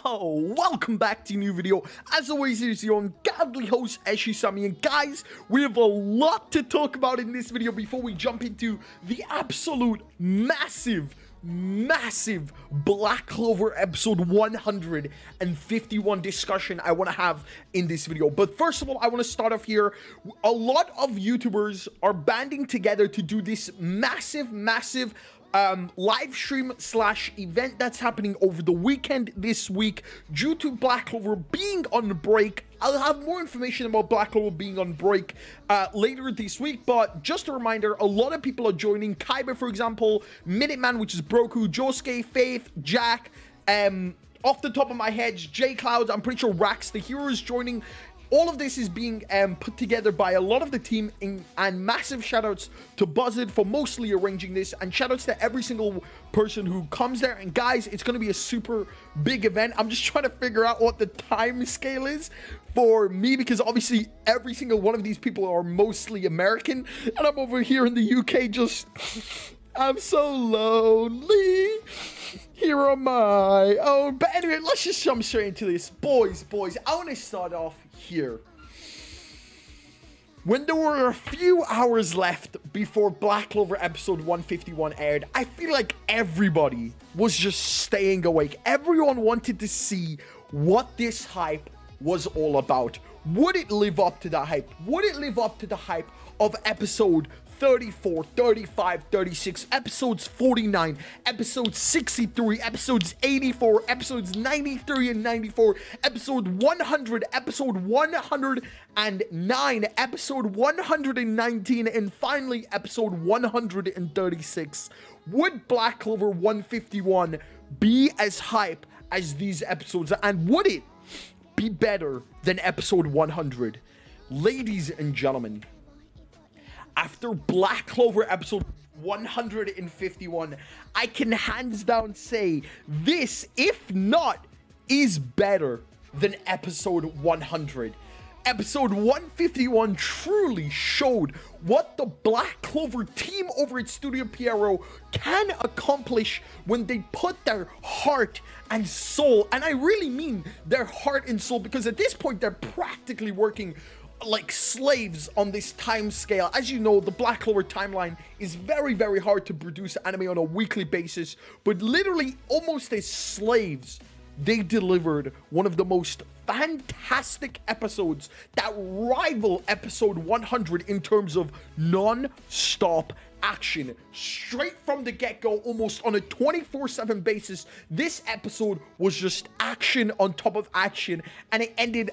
Welcome back to a new video. As always, it is your ungodly host, Eshisami, and guys, we have a lot to talk about in this video before we jump into the absolute massive Black Clover episode 151 discussion I want to have in this video. But first of all, I want to start off here. A lot of YouTubers are banding together to do this massive live stream slash event that's happening over the weekend this week due to Black Clover being on break. I'll have more information about Black Clover being on break later this week, but just a reminder, a lot of people are joining. Kaiba, for example, Minuteman, which is Broku, Josuke, Faith, Jack, off the top of my head, J Clouds, I'm pretty sure Rax the Hero is joining. All of this is being put together by a lot of the team, and massive shoutouts to Buzzard for mostly arranging this, and shoutouts to every single person who comes there. And guys, it's going to be a super big event. I'm just trying to figure out what the time scale is for me, because obviously every single one of these people are mostly American, and I'm over here in the UK just... I'm so lonely. Here am I. Oh, but anyway, let's just jump straight into this. Boys, I want to start off here. When there were a few hours left before Black Clover episode 151 aired, I feel like everybody was just staying awake. Everyone wanted to see what this hype was all about. Would it live up to that hype? Would it live up to the hype of episode 34, 35, 36, episodes 49, episodes 63, episodes 84, episodes 93 and 94, episode 100, episode 109, episode 119, and finally episode 136. Would Black Clover 151 be as hype as these episodes, and would it be better than episode 100? Ladies and gentlemen, after Black Clover episode 151, I can hands down say this, if not, is better than episode 100. Episode 151 truly showed what the Black Clover team over at Studio Pierrot can accomplish when they put their heart and soul, and I really mean their heart and soul, because at this point they're practically working like slaves on this time scale. As you know, the Black Clover timeline is very hard to produce anime on a weekly basis, but literally almost as slaves, they delivered one of the most fantastic episodes that rival episode 100 in terms of non-stop action. Straight from the get-go, almost on a 24/7 basis, this episode was just action on top of action, and it ended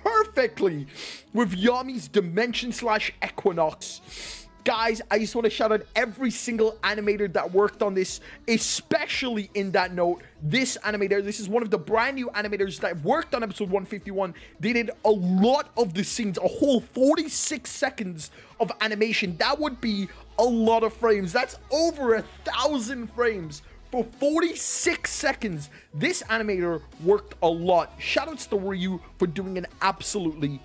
perfectly with Yami's Dimension slash Equinox. Guys, I just want to shout out every single animator that worked on this, especially in that note, this animator. This is one of the brand new animators that worked on episode 151. They did a lot of the scenes, a whole 46 seconds of animation. That would be a lot of frames. That's over 1,000 frames. For 46 seconds, this animator worked a lot. Shoutouts to Ryu for doing an absolutely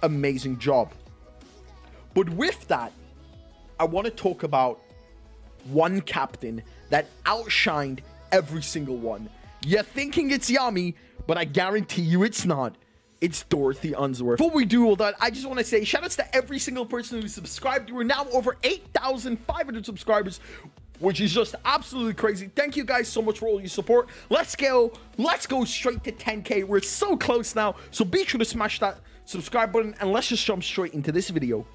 amazing job. But with that, I want to talk about one captain that outshined every single one. You're thinking it's Yami, but I guarantee you it's not. It's Dorothy Unsworth. Before we do all that, I just want to say shoutouts to every single person who subscribed. We're now over 8,500 subscribers, which is just absolutely crazy. Thank you guys so much for all your support. Let's go straight to 10K. We're so close now, so be sure to smash that subscribe button, and let's just jump straight into this video.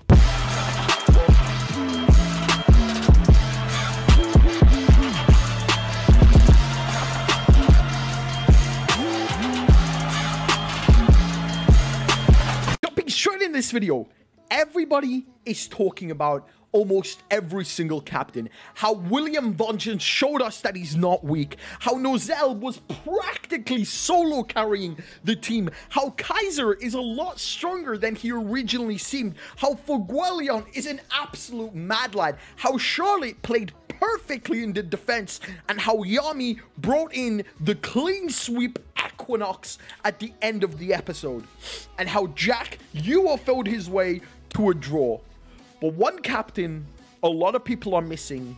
Jumping straight in this video, everybody is talking about almost every single captain. How William Vengeance showed us that he's not weak. How Nozel was practically solo carrying the team. How Kaiser is a lot stronger than he originally seemed. How Fuegoleon is an absolute mad lad. How Charlotte played perfectly in the defense. And how Yami brought in the clean sweep Equinox at the end of the episode. And how Jack UFO'd his way to a draw. But one captain a lot of people are missing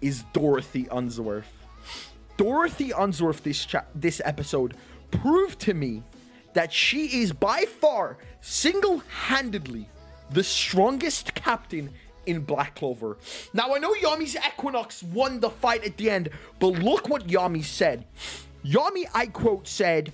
is Dorothy Unsworth. Dorothy Unsworth this episode proved to me that she is by far single-handedly the strongest captain in Black Clover. Now, I know Yami's Equinox won the fight at the end, but look what Yami said. Yami, I quote, said,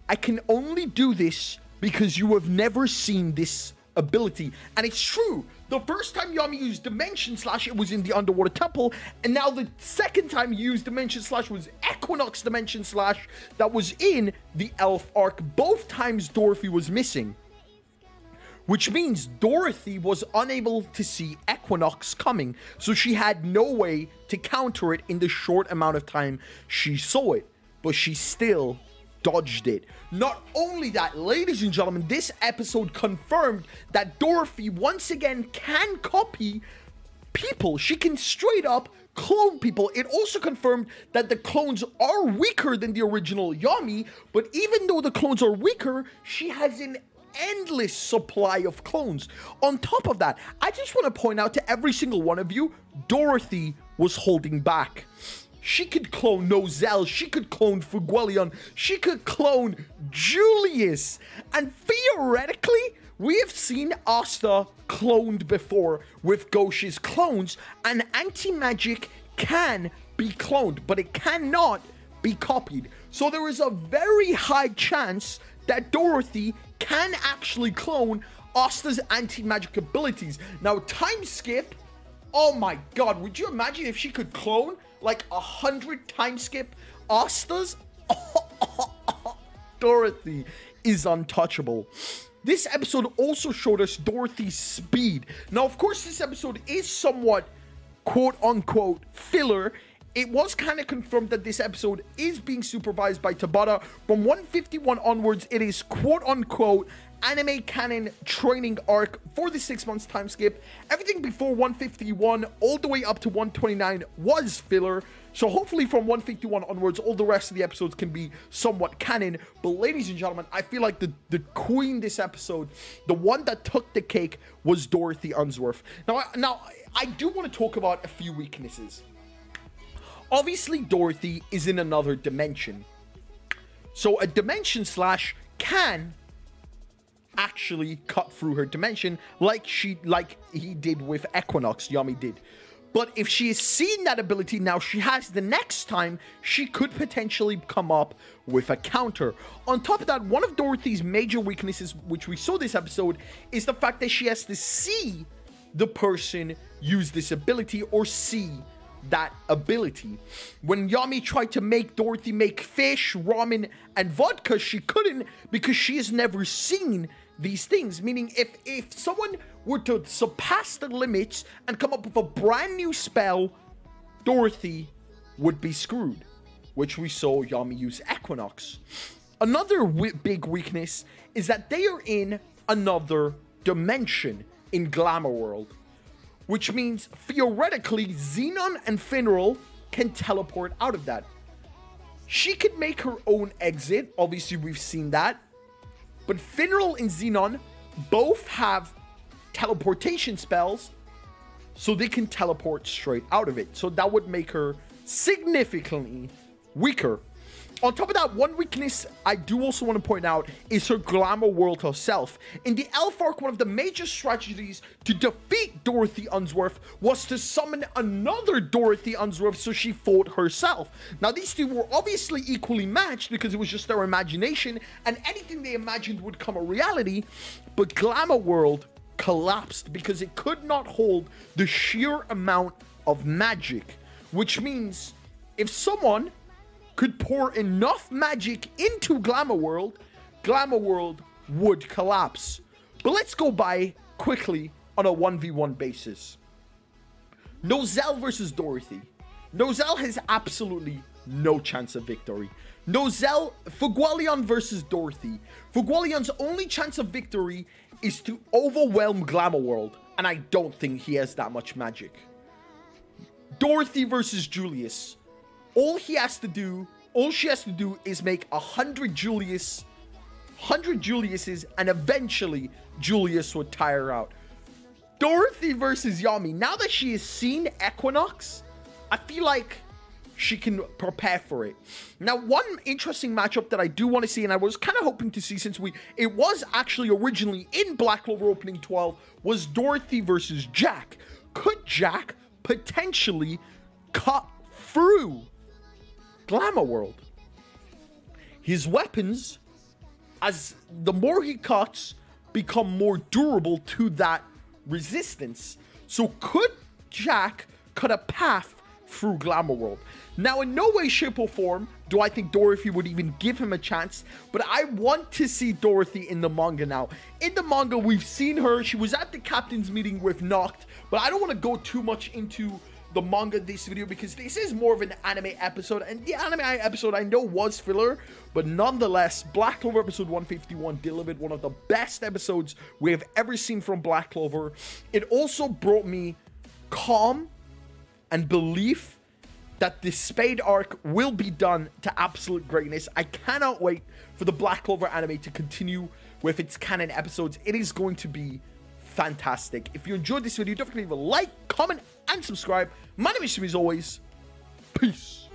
"I can only do this because you have never seen this ability." And it's true. The first time Yami used Dimension Slash, it was in the Underwater Temple, and now the second time he used Dimension Slash was Equinox Dimension Slash that was in the Elf arc. Both times Dorothy was missing, which means Dorothy was unable to see Equinox coming, so she had no way to counter it in the short amount of time she saw it, but she still dodged it. Not only that, ladies and gentlemen, this episode confirmed that Dorothy once again can copy people. She can straight up clone people. It also confirmed that the clones are weaker than the original Yami, but even though the clones are weaker, she has an endless supply of clones. On top of that, I just want to point out to every single one of you, Dorothy was holding back. She could clone Nozel, she could clone Fuegoleon, she could clone Julius, and theoretically, we have seen Asta cloned before with Goshi's clones, and anti-magic can be cloned, but it cannot be copied. So there is a very high chance that Dorothy can actually clone Asta's anti-magic abilities. Now, time skip, oh my god, would you imagine if she could clone like 100 time skip Astas? Dorothy is untouchable. This episode also showed us Dorothy's speed. Now, of course, this episode is somewhat quote-unquote filler. It was kind of confirmed that this episode is being supervised by Tabata. From 151 onwards, it is quote-unquote anime canon training arc for the 6 months time skip. Everything before 151 all the way up to 129 was filler. So hopefully from 151 onwards, all the rest of the episodes can be somewhat canon. But ladies and gentlemen, I feel like the queen this episode, the one that took the cake, was Dorothy Unsworth. Now I do want to talk about a few weaknesses. Obviously, Dorothy is in another dimension. So a Dimension Slash can actually cut through her dimension like he did with Equinox, Yami did. But if she has seen that ability now, she has the next time, she could potentially come up with a counter. On top of that, one of Dorothy's major weaknesses, which we saw this episode, is the fact that she has to see the person use this ability or see that ability. When Yami tried to make Dorothy make fish, ramen, and vodka, she couldn't because she has never seen these things. Meaning if someone were to surpass the limits and come up with a brand new spell, Dorothy would be screwed, which we saw Yami use Equinox. Another big weakness is that they are in another dimension in Glamour World, which means theoretically Xenon and Finral can teleport out of that. She could make her own exit, obviously we've seen that, but Finral and Xenon both have teleportation spells, so they can teleport straight out of it. So that would make her significantly weaker. On top of that, one weakness I do also want to point out is her Glamour World herself. In the Elf arc, one of the major strategies to defeat Dorothy Unsworth was to summon another Dorothy Unsworth so she fought herself. Now, these two were obviously equally matched because it was just their imagination and anything they imagined would come a reality, but Glamour World collapsed because it could not hold the sheer amount of magic, which means if someone could pour enough magic into Glamour World would collapse. But let's go by quickly on a 1v1 basis. Nozel versus Dorothy. Nozel has absolutely no chance of victory. Fuegoleon versus Dorothy. Fuegoleon's only chance of victory is to overwhelm Glamour World, and I don't think he has that much magic. Dorothy versus Julius. All she has to do is make 100 Juliuses, and eventually Julius would tire out. Dorothy versus Yami. Now that she has seen Equinox, I feel like she can prepare for it. Now, one interesting matchup that I do want to see, and I was kind of hoping to see since it was actually originally in Black Clover opening 12, was Dorothy versus Jack. Could Jack potentially cut through Glamour World? His weapons, as the more he cuts, become more durable to that resistance. So could Jack cut a path through Glamour World? Now, in no way, shape, or form do I think Dorothy would even give him a chance, but I want to see Dorothy in the manga now. In the manga, we've seen her. She was at the captain's meeting with Noct, but I don't want to go too much into the manga this video because this is more of an anime episode, and the anime episode I know was filler, but nonetheless, Black Clover episode 151 delivered one of the best episodes we have ever seen from Black Clover. It also brought me calm and belief that the Spade arc will be done to absolute greatness. I cannot wait for the Black Clover anime to continue with its canon episodes. It is going to be fantastic. If you enjoyed this video, definitely leave a like, comment, and subscribe. My name is Shimi, as always. Peace.